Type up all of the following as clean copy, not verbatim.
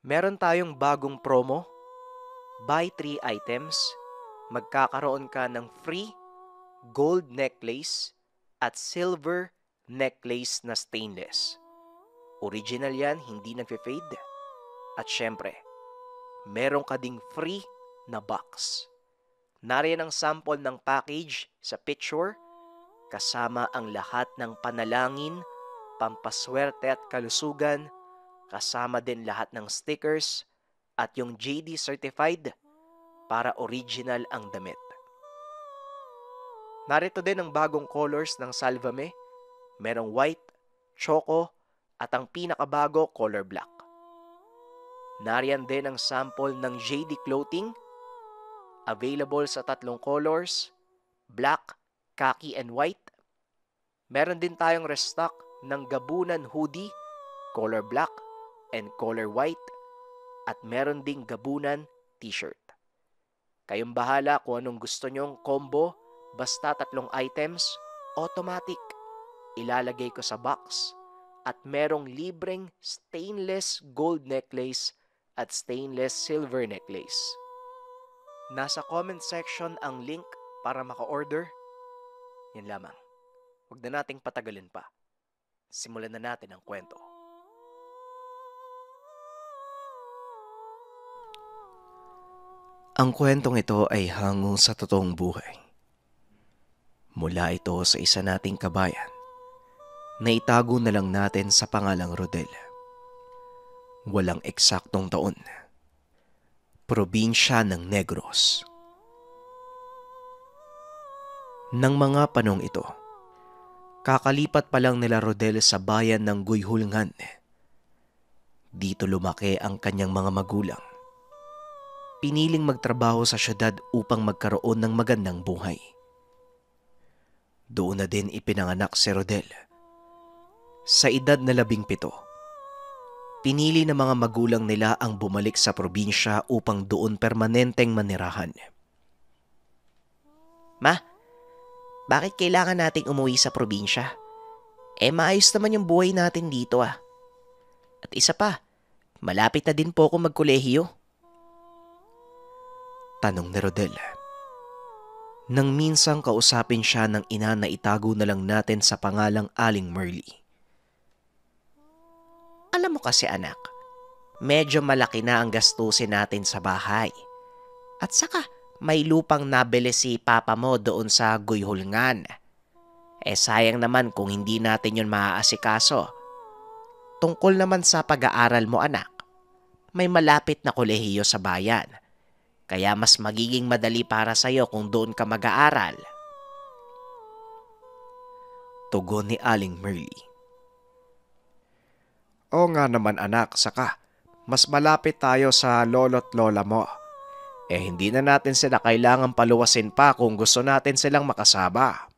Meron tayong bagong promo, buy 3 items, magkakaroon ka ng free gold necklace at silver necklace na stainless. Original yan, hindi nagfe-fade. At syempre, meron ka ding free na box. Nariyan ang sample ng package sa picture, kasama ang lahat ng panalangin, pampaswerte at kalusugan, kasama din lahat ng stickers at yung JD certified para original ang damit. Narito din ang bagong colors ng Salvame, merong white, choco at ang pinakabago color black. Nariyan din ang sample ng JD clothing, available sa 3 colors, black, khaki and white. Meron din tayong restock ng gabunan hoodie, color black and color white, at meron ding gabunan t-shirt. Kayong bahala kung anong gusto nyong combo, basta 3 items, automatic. Ilalagay ko sa box at merong libreng stainless gold necklace at stainless silver necklace. Nasa comment section ang link para maka-order. Yan lamang. Huwag na nating patagalin pa. Simulan na natin ang kwento. Ang kwentong ito ay hango sa totoong buhay. Mula ito sa isa nating kabayan na itago na lang natin sa pangalang Rodel. Walang eksaktong taon. Probinsya ng Negros. Nang mga panong ito, kakalipat pa lang nila Rodel sa bayan ng Guyhulngan. Dito lumaki ang kanyang mga magulang. Piniling magtrabaho sa syudad upang magkaroon ng magandang buhay. Doon na din ipinanganak si Rodel. Sa edad na 17, pinili ng mga magulang nila ang bumalik sa probinsya upang doon permanenteng manirahan. Ma, bakit kailangan nating umuwi sa probinsya? Maayos naman yung buhay natin dito ah. At isa pa, malapit na din po ako magkolehiyo. Tanong ni Rodel. Nang minsang kausapin siya ng ina na itago na lang natin sa pangalang Aling Merly. Alam mo kasi anak, medyo malaki na ang gastusin natin sa bahay. At saka may lupang nabili si papa mo doon sa Guyhulngan. Sayang naman kung hindi natin yun maaasikaso. Tungkol naman sa pag-aaral mo anak, may malapit na kolehiyo sa bayan. Kaya mas magiging madali para sa'yo kung doon ka mag-aaral. Tugon ni Aling Merly. Oo nga naman anak, saka mas malapit tayo sa lolo't lola mo. Hindi na natin sila kailangan paluwasin pa kung gusto natin silang makasama.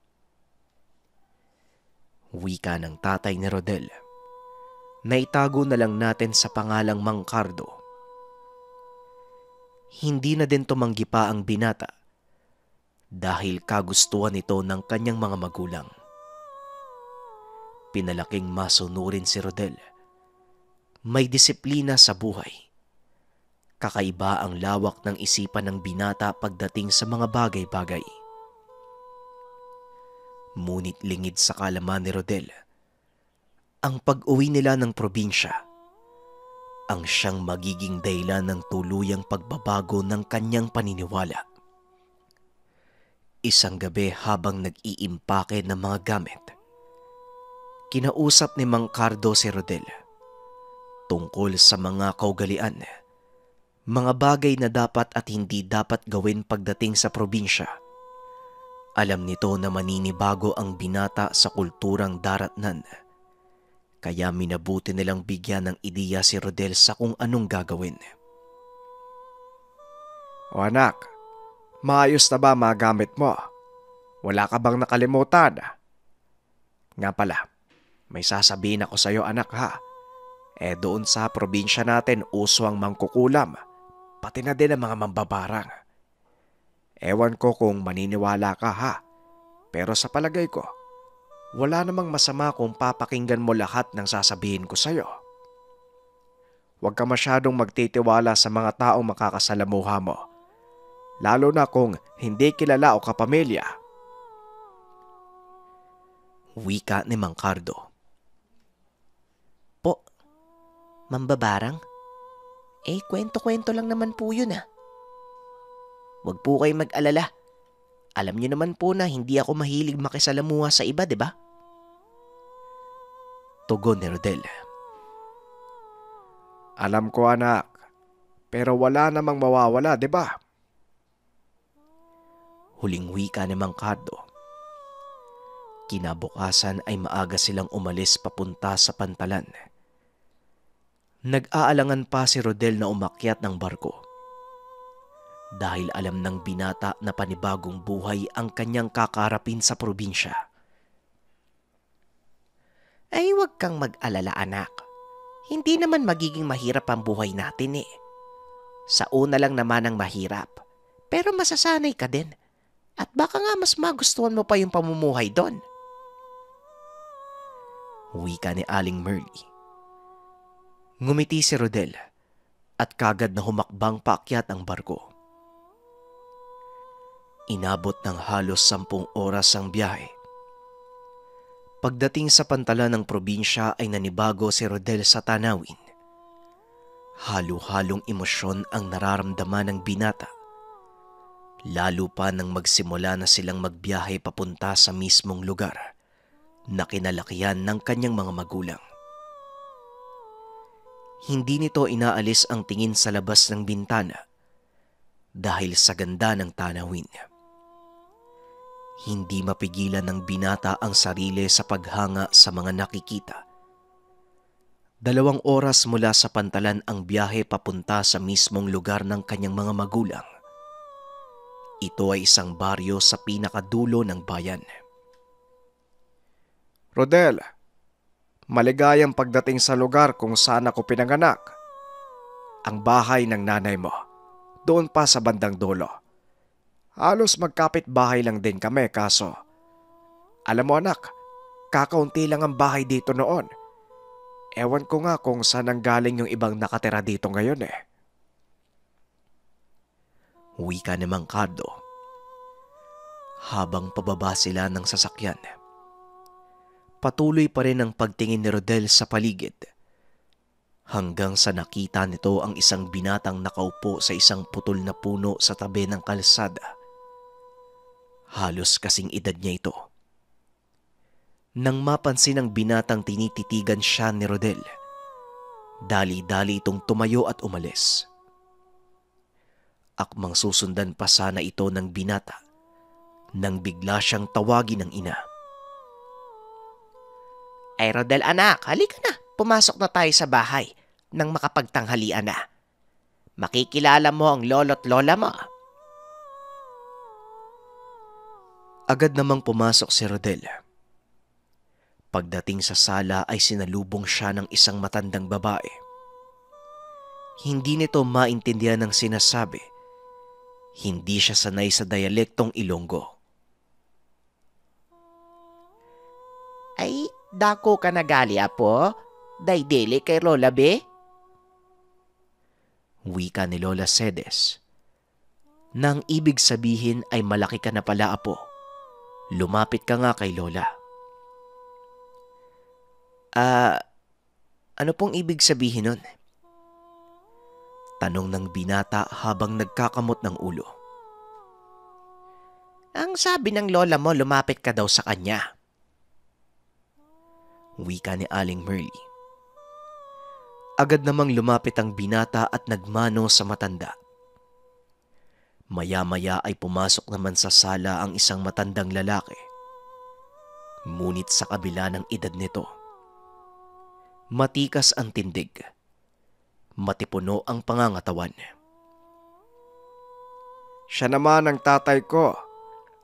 Wika ng tatay ni Rodel. Naitago na lang natin sa pangalang Mang Cardo. Hindi na din tumanggi pa ang binata dahil kagustuhan ito ng kanyang mga magulang. Pinalaking masunurin si Rodel. May disiplina sa buhay. Kakaiba ang lawak ng isipan ng binata pagdating sa mga bagay-bagay. Ngunit lingid sa kalaman ni Rodel, ang pag-uwi nila ng probinsya ang siyang magiging dahilan ng tuluyang pagbabago ng kanyang paniniwala. Isang gabi habang nag-iimpake ng mga gamit, kinausap ni Mang Cardo si Rodel tungkol sa mga kaugalian, mga bagay na dapat at hindi dapat gawin pagdating sa probinsya. Alam nito na maninibago ang binata sa kulturang daratnan. Kaya minabuti nilang bigyan ng ideya si Rodel sa kung anong gagawin. O anak, maayos na ba mga gamit mo? Wala ka bang nakalimutan? Nga pala, may sasabihin ako sa iyo anak ha. Doon sa probinsya natin uso ang mangkukulam, pati na din ang mga mambabarang. Ewan ko kung maniniwala ka ha, pero sa palagay ko, wala namang masama kung papakinggan mo lahat ng sasabihin ko sa'yo. huwag ka masyadong magtitiwala sa mga taong makakasalamuha mo, lalo na kung hindi kilala o kapamilya. Wika ni Mang Cardo. Po, Mambabarang? Kwento-kwento lang naman po yun ah. Huwag po kayong mag-alala. Alam niyo naman po na hindi ako mahilig makisalamuha sa iba, di ba? Tugon ni Rodel. Alam ko anak, pero wala namang mawawala, di ba? Huling wika ni Mang Cardo. Kinabukasan ay maaga silang umalis papunta sa pantalan. Nag-aalangan pa si Rodel na umakyat ng barko. Dahil alam ng binata na panibagong buhay ang kanyang kakarapin sa probinsya. Ay huwag kang mag-alala anak. Hindi naman magiging mahirap ang buhay natin eh. Sa una lang naman ang mahirap. Pero masasanay ka din. At baka nga mas magustuhan mo pa yung pamumuhay doon. Wika ni Aling Merly. Ngumiti si Rodel at kagad na humakbang paakyat ang barko. Inabot ng halos 10 oras ang biyahe. Pagdating sa pantalan ng probinsya ay nanibago si Rodel sa tanawin. Halo-halong emosyon ang nararamdaman ng binata. Lalo pa nang magsimula na silang magbiyahe papunta sa mismong lugar na kinalakihan ng kanyang mga magulang. Hindi nito inaalis ang tingin sa labas ng bintana dahil sa ganda ng tanawin. Hindi mapigilan ng binata ang sarili sa paghanga sa mga nakikita. 2 oras mula sa pantalan ang biyahe papunta sa mismong lugar ng kanyang mga magulang. Ito ay isang baryo sa pinakadulo ng bayan. Rodel, maligayang pagdating sa lugar kung saan ako pinanganak. Ang bahay ng nanay mo, doon pa sa bandang dulo. Halos magkapit bahay lang din kami kaso, alam mo anak, kakaunti lang ang bahay dito noon. Ewan ko nga kung saan ang galing yung ibang nakatira dito ngayon eh. Wika ni Mang Cardo. Habang pababa sila ng sasakyan, patuloy pa rin ang pagtingin ni Rodel sa paligid. Hanggang sa nakita nito ang isang binatang nakaupo sa isang putol na puno sa tabi ng kalsada. Halos kasing edad niya ito. Nang mapansin ng binatang tinititigan siya ni Rodel, dali-dali itong tumayo at umalis. Akmang susundan pa sana ito ng binata nang bigla siyang tawagin ng ina. Ay Rodel anak, halika na. Pumasok na tayo sa bahay nang makapagtanghalian na. Makikilala mo ang lolo't lola mo. Agad namang pumasok si Rodel. Pagdating sa sala ay sinalubong siya ng isang matandang babae. Hindi nito maintindihan ang sinasabi. Hindi siya sanay sa dialektong Ilonggo. Ay, dako ka na gali apo? Daydeli kay Lola be? Wika ni Lola Sedes. Nang ibig sabihin ay malaki ka na pala apo. Lumapit ka nga kay Lola. Ano pong ibig sabihin nun? Tanong ng binata habang nagkakamot ng ulo. Ang sabi ng lola mo, lumapit ka daw sa kanya. Wika ni Aling Merly. Agad namang lumapit ang binata at nagmano sa matanda. Maya-maya ay pumasok naman sa sala ang isang matandang lalaki. Ngunit sa kabila ng edad nito, matikas ang tindig, matipuno ang pangangatawan. Siya naman ang tatay ko,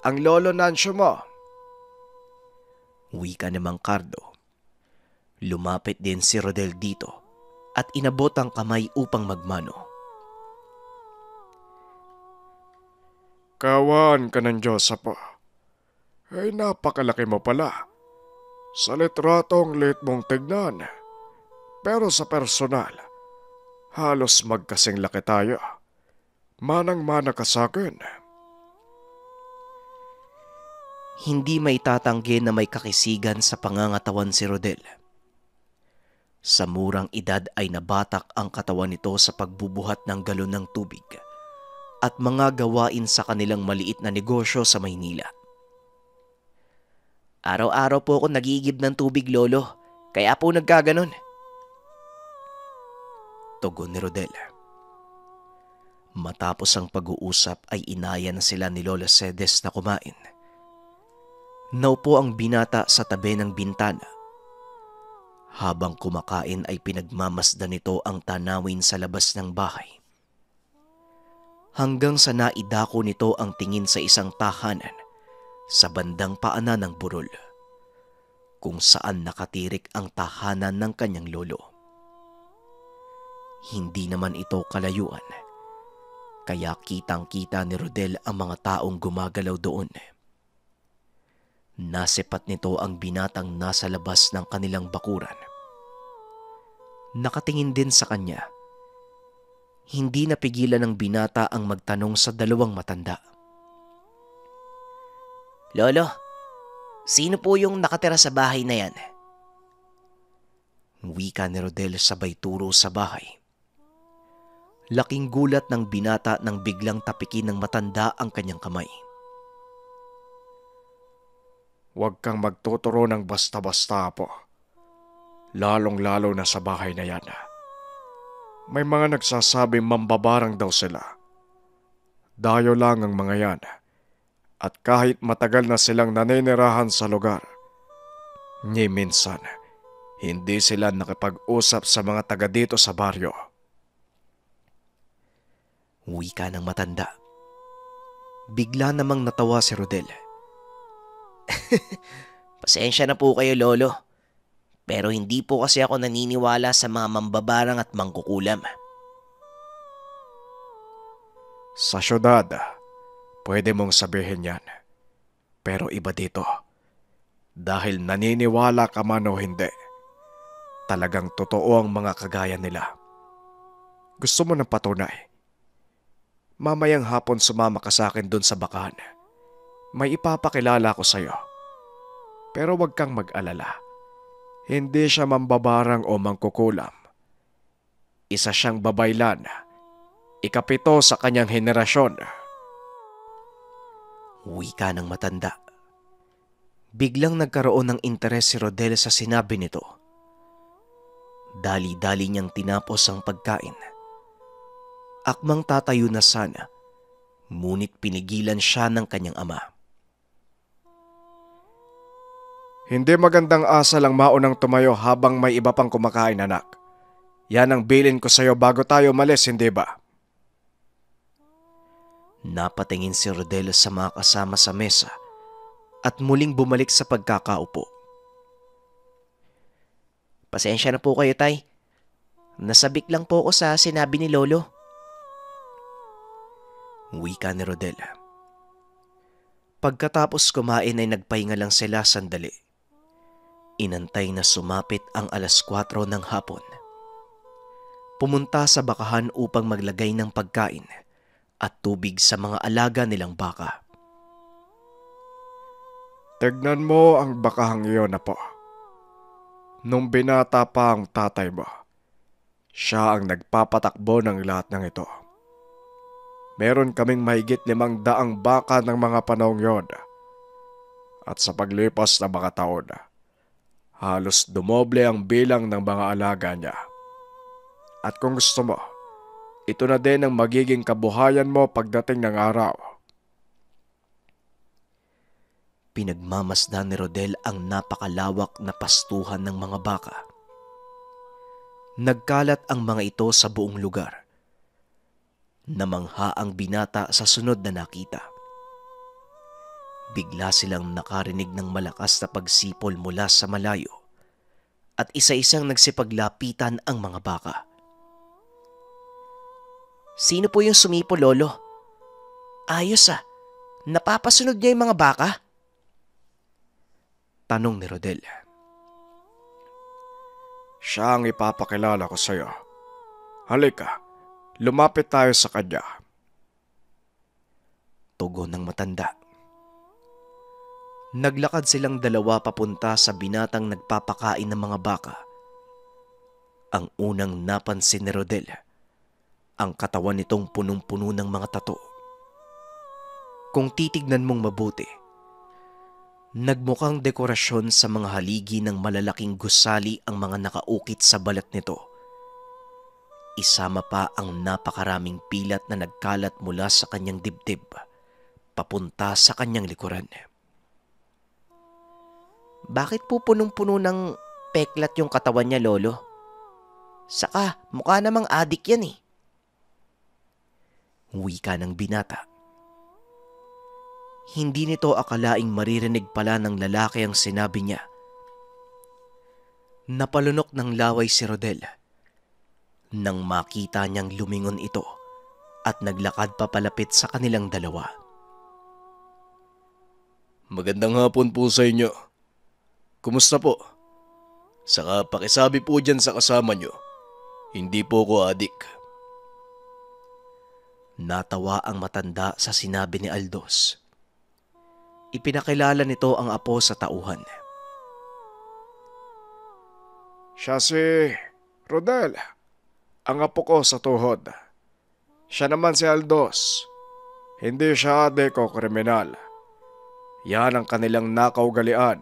ang lolo Nancio mo. Wika ni Mang Cardo. Lumapit din si Rodel dito at inabot ang kamay upang magmano. Kawan ka ng Diyos apo. Ay napakalaki mo pala. Sa litrato ang lit mong tignan. Pero sa personal, Halos magkasing laki tayo. Manang-mana ka sa akin. Hindi may tatanggi na may kakisigan sa pangangatawan si Rodel. Sa murang edad ay nabatak ang katawan nito sa pagbubuhat ng galon ng tubig at mga gawain sa kanilang maliit na negosyo sa Maynila. Araw-araw po ako nagigib ng tubig, Lolo. Kaya po nagkaganon. Tugon ni Rodel. Matapos ang pag-uusap ay inaya na sila ni Lola Cedes na kumain. Naupo ang binata sa tabi ng bintana. Habang kumakain ay pinagmamasdan nito ang tanawin sa labas ng bahay. Hanggang sa naidako nito ang tingin sa isang tahanan sa bandang paanan ng burol, kung saan nakatirik ang tahanan ng kanyang lolo. Hindi naman ito kalayuan, kaya kitang-kita ni Rodel ang mga taong gumagalaw doon. Nasipat nito ang binatang nasa labas ng kanilang bakuran. Nakatingin din sa kanya. Hindi napigilan ng binata ang magtanong sa dalawang matanda. Lolo, sino po yung nakatira sa bahay na yan? Wika ni Rodel sabay turo sa bahay. Laking gulat ng binata nang biglang tapikin ng matanda ang kanyang kamay. Huwag kang magtuturo ng basta-basta po. Lalong-lalo na sa bahay na yan. May mga nagsasabing mambabarang daw sila. Dayo lang ang mga yan. At kahit matagal na silang naninirahan sa lugar, ni minsan, hindi sila nakipag-usap sa mga taga dito sa baryo. Wika ng matanda. Bigla namang natawa si Rodel. Pasensya na po kayo, Lolo. Pero hindi po kasi ako naniniwala sa mga mambabarang at mangkukulam. Sa syudad, pwede mong sabihin yan. Pero iba dito. Dahil naniniwala ka man o hindi, talagang totoo ang mga kagaya nila. Gusto mo ng patunay? Mamayang hapon sumama ka sa akin dun sa bakahan. May ipapakilala ko sa'yo. Pero huwag kang mag-alala. Hindi siya mambabarang o mangkukulam. Isa siyang babaylan. Ikapito sa kanyang henerasyon. Wika ng matanda. Biglang nagkaroon ng interes si Rodel sa sinabi nito. Dali-dali niyang tinapos ang pagkain. Akmang tatayo na sana, ngunit pinigilan siya ng kanyang ama. Hindi magandang asa lang maunang tumayo habang may iba pang kumakain, anak. Yan ang bilin ko sa'yo bago tayo malis, hindi ba? Napatingin si Rodel sa mga kasama sa mesa at muling bumalik sa pagkakaupo. Pasensya na po kayo, Tay. Nasabik lang po ako sa sinabi ni Lolo. Wika ni Rodel. Pagkatapos kumain ay nagpahinga lang sila sandali. Inantay na sumapit ang 4:00 ng hapon. Pumunta sa bakahan upang maglagay ng pagkain at tubig sa mga alaga nilang baka. Tignan mo ang bakahang iyon na po. Nung binata pa ang tatay mo, siya ang nagpapatakbo ng lahat ng ito. Meron kaming mahigit 500 baka ng mga panahong yon. At sa paglipas ng mga taon, halos dumoble ang bilang ng mga alaga niya. At kung gusto mo, ito na din ang magiging kabuhayan mo pagdating ng araw. Pinagmamasdan ni Rodel ang napakalawak na pastuhan ng mga baka. Nagkalat ang mga ito sa buong lugar. Namangha ang binata sa sunod na nakita. Bigla silang nakarinig ng malakas na pagsipol mula sa malayo at isa-isang nagsipaglapitan ang mga baka. Sino po yung sumipol, Lolo? Ayos napapasunod niya yung mga baka? Tanong ni Rodel. Siya ang ipapakilala ko sa'yo. Halika, lumapit tayo sa kanya. Tugon ng matanda. Naglakad silang dalawa papunta sa binatang nagpapakain ng mga baka. Ang unang napansin ni Rodel, ang katawan nitong punong-puno ng mga tato. Kung titignan mong mabuti, nagmukhang dekorasyon sa mga haligi ng malalaking gusali ang mga nakaukit sa balat nito. Isama pa ang napakaraming pilat na nagkalat mula sa kanyang dibdib papunta sa kanyang likuran. Bakit po punong-puno ng peklat yung katawan niya, Lolo? Saka mukha namang adik yan eh. Wika ng binata. Hindi nito akalaing maririnig pala ng lalaki ang sinabi niya. Napalunok ng laway si Rodel nang makita niyang lumingon ito at naglakad papalapit sa kanilang dalawa. Magandang hapon po sa inyo. Kumusta po? Saka pakisabi po dyan sa kasama nyo, hindi po ko adik. Natawa ang matanda sa sinabi ni Aldos. Ipinakilala nito ang apo sa tauhan. Siya si Rodel, ang apo ko sa tuhod. Siya naman si Aldos. Hindi siya adik o kriminal. Yan ang kanilang nakaugalian.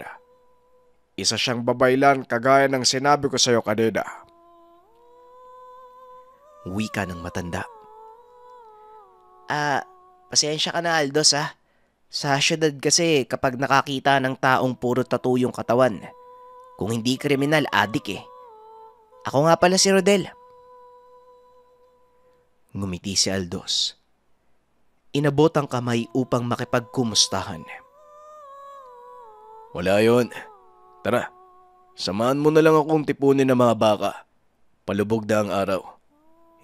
Isa siyang babaylan kagaya ng sinabi ko sa iyo kanina. Wika ng matanda. Pasensya ka na, Aldos ha. Sa syudad kasi kapag nakakita ng taong puro tattoo yung katawan, kung hindi kriminal, adik eh. Ako nga pala si Rodel. Ngumiti si Aldos. Inabot ang kamay upang makipagkumustahan. Wala yon. Tara, samahan mo na lang akong tipunin ng mga baka. Palubog na ang araw.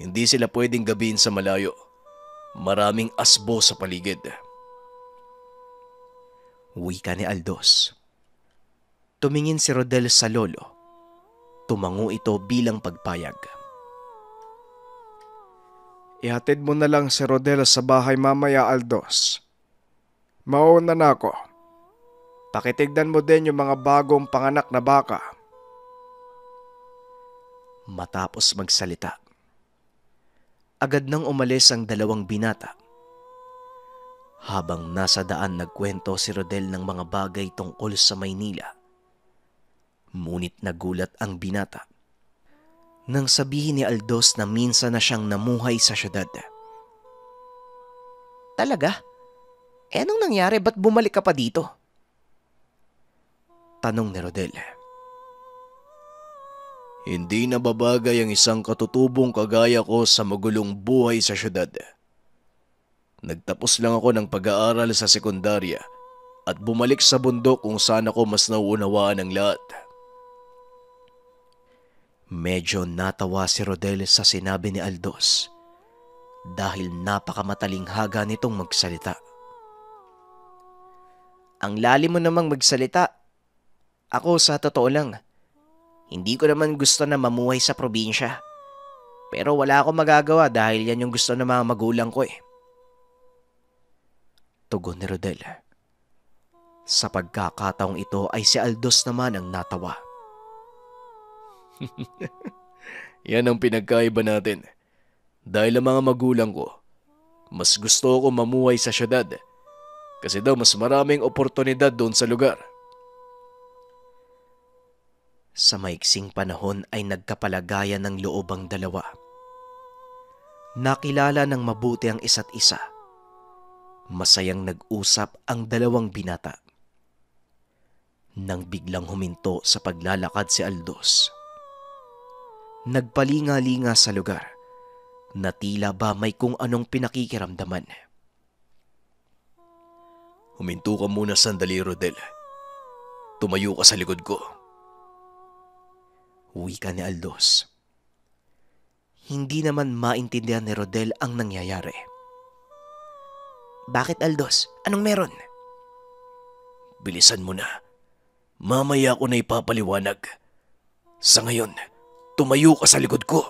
Hindi sila pwedeng gabihin sa malayo. Maraming asbo sa paligid. Wika ni Aldos. Tumingin si Rodel sa lolo. Tumango ito bilang pagpayag. Ihatid mo na lang si Rodel sa bahay mamaya, Aldos. Mauna na ako. Pakitignan mo din yung mga bagong panganak na baka. Matapos magsalita, agad nang umalis ang dalawang binata. Habang nasa daan nagkwento si Rodel ng mga bagay tungkol sa Maynila. Ngunit nagulat ang binata nang sabihin ni Aldos na minsan na siyang namuhay sa syudad. Talaga? Anong nangyari? Ba't bumalik ka pa dito? Tanong ni Rodel. Hindi nababagay ang isang katutubong kagaya ko sa magulong buhay sa syudad. Nagtapos lang ako ng pag-aaral sa sekundarya at bumalik sa bundok kung saan ako mas nauunawaan ng lahat. Medyo natawa si Rodel sa sinabi ni Aldos dahil napakamatalinhaga nitong magsalita. Ang lalim mo namang magsalita. Ako sa totoo lang, hindi ko naman gusto na mamuhay sa probinsya. Pero wala akong magagawa dahil yan yung gusto ng mga magulang ko eh. Tugon ni Rodel. Sa pagkakataong ito ay si Aldos naman ang natawa. Yan ang pinagkaiba natin. Dahil ang mga magulang ko, mas gusto ko mamuhay sa syudad. Kasi daw mas maraming oportunidad doon sa lugar. Sa maiksing panahon ay nagkapalagayan ng loob ang dalawa. Nakilala ng mabuti ang isa't isa. Masayang nag-usap ang dalawang binata. Nang biglang huminto sa paglalakad si Aldos, nagpalinga-linga sa lugar na tila ba may kung anong pinakikiramdaman. Huminto ka muna sandali, Rodel. Tumayo ka sa likod ko. Wika ni Aldos. Hindi naman maintindihan ni Rodel ang nangyayari. Bakit, Aldos? Anong meron? Bilisan mo na. Mamaya ako na ipapaliwanag. Sa ngayon, tumayo ka sa likod ko.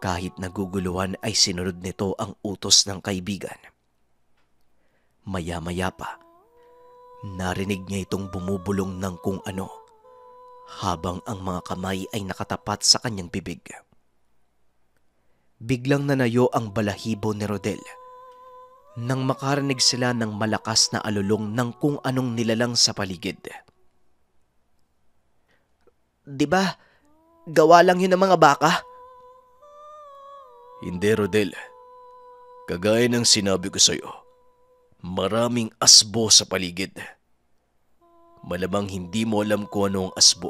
Kahit naguguluhan ay sinunod nito ang utos ng kaibigan. Maya-maya pa, narinig niya itong bumubulong ng kung ano habang ang mga kamay ay nakatapat sa kanyang bibig. Biglang nanayo ang balahibo ni Rodel nang makarinig sila ng malakas na alulong ng kung anong nilalang sa paligid. "Di ba, gawa lang yun ng mga baka?" Hindi, Rodel. Kagaya ng sinabi ko sa'yo, maraming asbo sa paligid. Malamang hindi mo alam kung ano ang asbo.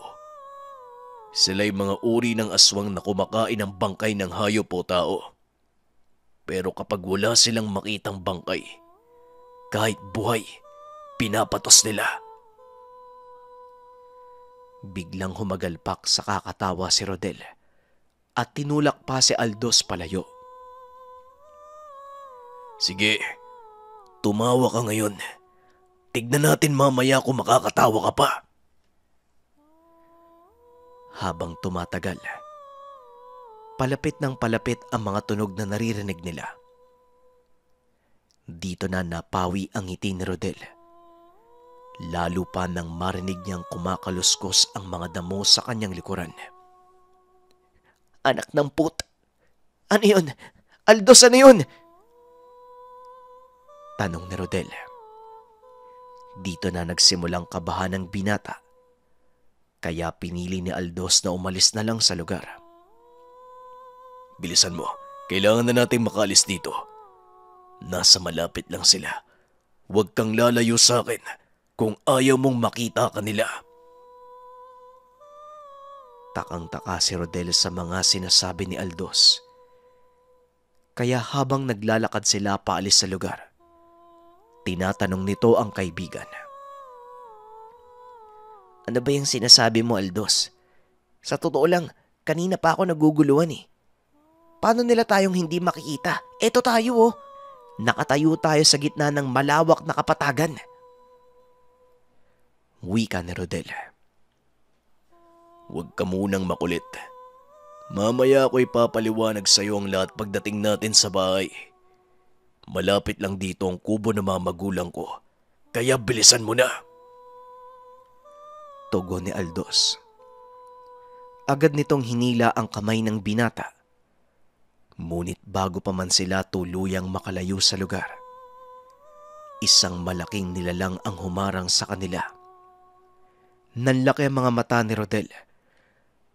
Sila'y mga uri ng aswang na kumakain ng bangkay ng hayop o tao. Pero kapag wala silang makitang bangkay, kahit buhay, pinapatos nila. Biglang humagalpak sa kakatawa si Rodel at tinulak pa si Aldos palayo. Sige, tumawa ka ngayon. Tignan natin mamaya kung makakatawa ka pa. Habang tumatagal, palapit ng palapit ang mga tunog na naririnig nila. Dito na napawi ang ngiti ni Rodel. Lalo pa nang marinig niyang kumakaluskos ang mga damo sa kanyang likuran. "Anak ng put! Ano yun? Aldos, ano yun?" tanong ni Rodel. Dito na nagsimulang kabahan ng binata, kaya pinili ni Aldos na umalis na lang sa lugar. Bilisan mo, kailangan na nating makaalis dito. Nasa malapit lang sila. Huwag kang lalayo sa akin kung ayaw mong makita kanila. Takang-taka si Rodel sa mga sinasabi ni Aldos. Kaya habang naglalakad sila paalis sa lugar, tinatanong nito ang kaibigan. "Ano ba yung sinasabi mo, Aldos? Sa totoo lang, kanina pa ako naguguluhan eh. Paano nila tayong hindi makikita? Eto tayo oh. Nakatayo tayo sa gitna ng malawak na kapatagan." Wika ni Rodel. Huwag ka munang makulit. Mamaya ako'y papaliwanag sa'yo ang lahat pagdating natin sa bahay. Malapit lang dito ang kubo ng mga magulang ko, kaya bilisan mo na. Tugon ni Aldos. Agad nitong hinila ang kamay ng binata. Ngunit bago pa man sila tuluyang makalayo sa lugar, isang malaking nilalang ang humarang sa kanila. Nanlaki ang mga mata ni Rodel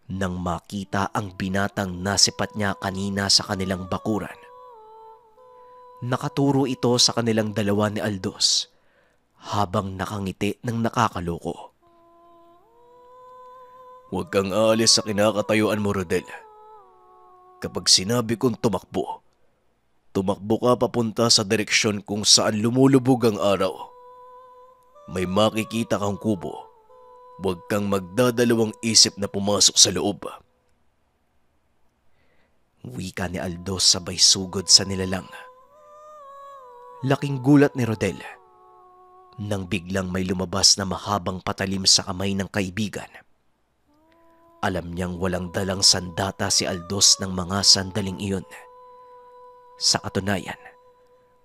nang makita ang binatang nasipat niya kanina sa kanilang bakuran. Nakaturo ito sa kanilang dalawa ni Aldos habang nakangiti ng nakakaloko. Huwag kang aalis sa kinakatayuan mo, Rodel. Kapag sinabi kong tumakbo, tumakbo ka papunta sa direksyon kung saan lumulubog ang araw. May makikita kang kubo. Huwag kang magdadalawang isip na pumasok sa loob. Wika ni Aldos sabay sugod sa nilalang. Laking gulat ni Rodel nang biglang may lumabas na mahabang patalim sa kamay ng kaibigan. Alam niyang walang dalang sandata si Aldos ng mga sandaling iyon. Sa katunayan,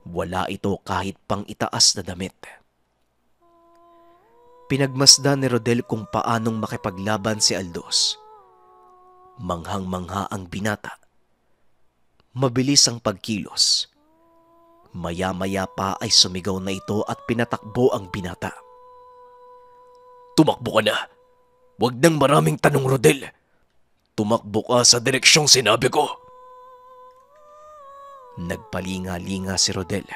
wala ito kahit pang itaas na damit. Pinagmasdan ni Rodel kung paanong makipaglaban si Aldos. Manghang-mangha ang binata. Mabilis ang pagkilos. Maya-maya pa ay sumigaw na ito at pinatakbo ang binata. Tumakbo ka na! Huwag nang maraming tanong, Rodel. Tumakbo ka sa direksyong sinabi ko. Nagpalinga-linga si Rodel.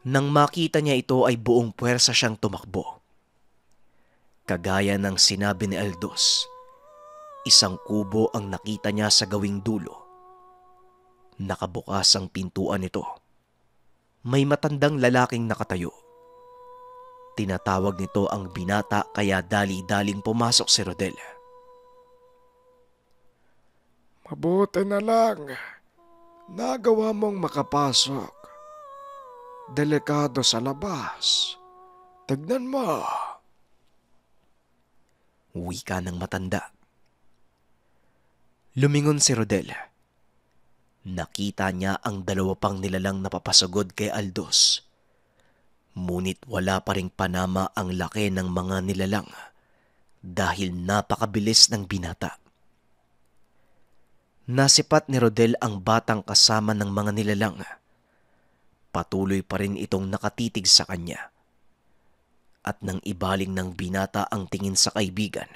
Nang makita niya ito ay buong puwersa siyang tumakbo. Kagaya ng sinabi ni Aldos, isang kubo ang nakita niya sa gawing dulo. Nakabukas ang pintuan nito. May matandang lalaking nakatayo. Tinatawag nito ang binata kaya dali-daling pumasok si Rodel. Mabuti na lang. Nagawa mong makapasok. Delikado sa labas. Tignan mo. Wika ng matanda. Lumingon si Rodel Nakita niya ang dalawa pang nilalang na papasagod kay Aldos. Ngunit wala pa ring panama ang laki ng mga nilalang dahil napakabilis ng binata. Nasipat ni Rodel ang batang kasama ng mga nilalang. Patuloy pa rin itong nakatitig sa kanya. At nang ibaling ng binata ang tingin sa kaibigan,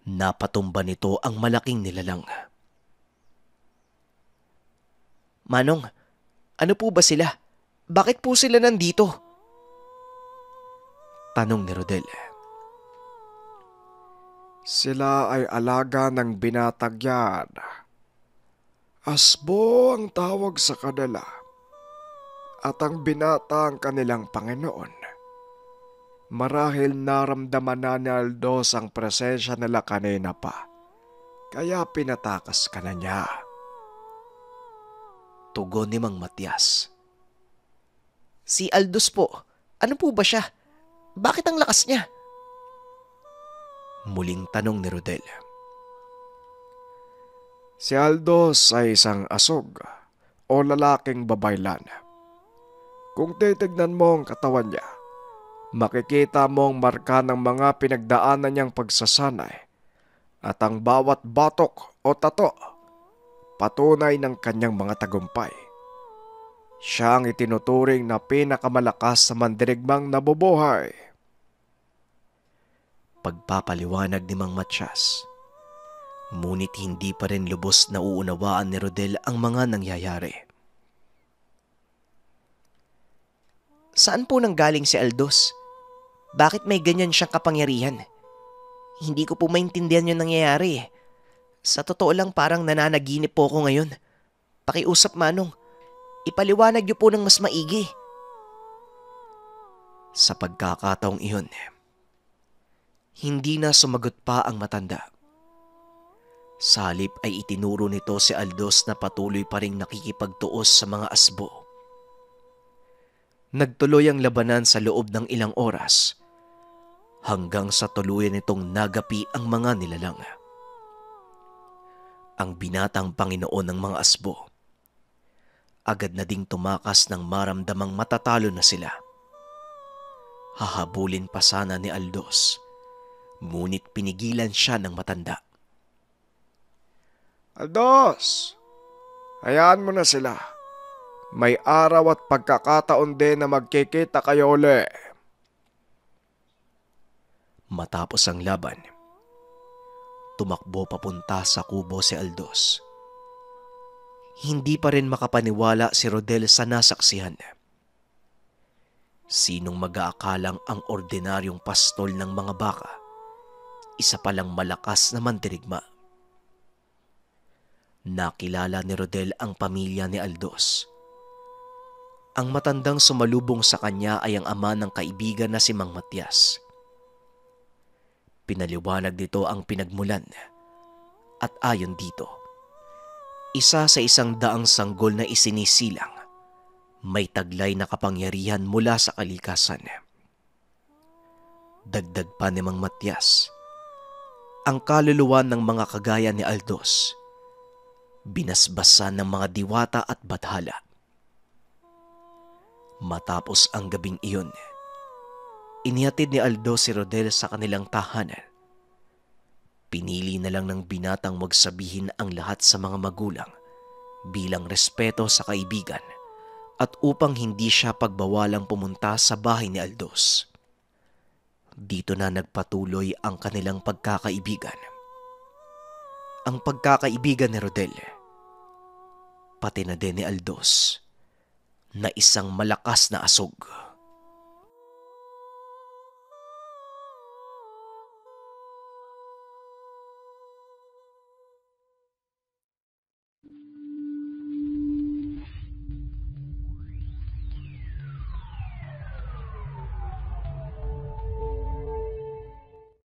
napatumba nito ang malaking nilalang. Manong, ano po ba sila? Bakit po sila nandito? Tanong ni Rodel. Sila ay alaga ng binatag yan. Asbo ang tawag sa kanila. At ang binata ang kanilang Panginoon. Marahil naramdaman na ni Aldos ang presensya nila kanina pa. Kaya pinatakas ka na niya. Tugon ni Mang Matias. Si Aldos po, ano po ba siya? Bakit ang lakas niya? Muling tanong ni Rodel. Si Aldos ay isang asog o lalaking babaylan. Kung titignan mo ang katawan niya, makikita mo ang marka ng mga pinagdaanan niyang pagsasanay at ang bawat batok o tato, patunay ng kanyang mga tagumpay. Siya ang itinuturing na pinakamalakas sa mandirigmang nabubuhay. Pagpapaliwanag ni Mang Matias. Ngunit hindi pa rin lubos na uunawaan ni Rodel ang mga nangyayari. Saan po nanggaling si Aldos? Bakit may ganyan siyang kapangyarihan? Hindi ko po maintindihan yung nangyayari. Sa totoo lang parang nananaginip po ako ngayon. Pakiusap, Manong. Ipaliwanag niyo po ng mas maigi. Sa pagkakataong iyon, hindi na sumagot pa ang matanda. Sa halip ay itinuro nito si Aldos na patuloy pa ring nakikipagtuos sa mga asbo. Nagtuloy ang labanan sa loob ng ilang oras hanggang sa tuluyan nitong nagapi ang mga nilalang. Ang binatang Panginoon ng mga asbo agad na ding tumakas ng maramdamang matatalo na sila. Hahabulin pa sana ni Aldos, ngunit pinigilan siya ng matanda. Aldos, hayaan mo na sila. May araw at pagkakataon din na magkikita kayo uli. Matapos ang laban, tumakbo papunta sa kubo si Aldos. Hindi pa rin makapaniwala si Rodel sa nasaksihan. Sinong mag-aakalang ang ordinaryong pastol ng mga baka, isa palang malakas na mandirigma. Nakilala ni Rodel ang pamilya ni Aldos. Ang matandang sumalubong sa kanya ay ang ama ng kaibigan na si Mang Matias. Pinaliwanag nito ang pinagmulan at ayon dito, isa sa 100 sanggol na isinisilang, may taglay na kapangyarihan mula sa kalikasan. Dagdag pa ni Mang Matias, ang kaluluwa ng mga kagaya ni Aldos, binasbasan ng mga diwata at bathala. Matapos ang gabing iyon, inihatid ni Aldos si Rodel sa kanilang tahanan. Pinili na lang ng binatang magsabihin ang lahat sa mga magulang bilang respeto sa kaibigan at upang hindi siya pagbawalang pumunta sa bahay ni Aldos. Dito na nagpatuloy ang kanilang pagkakaibigan. Ang pagkakaibigan ni Rodel, pati na din ni Aldos, na isang malakas na asog.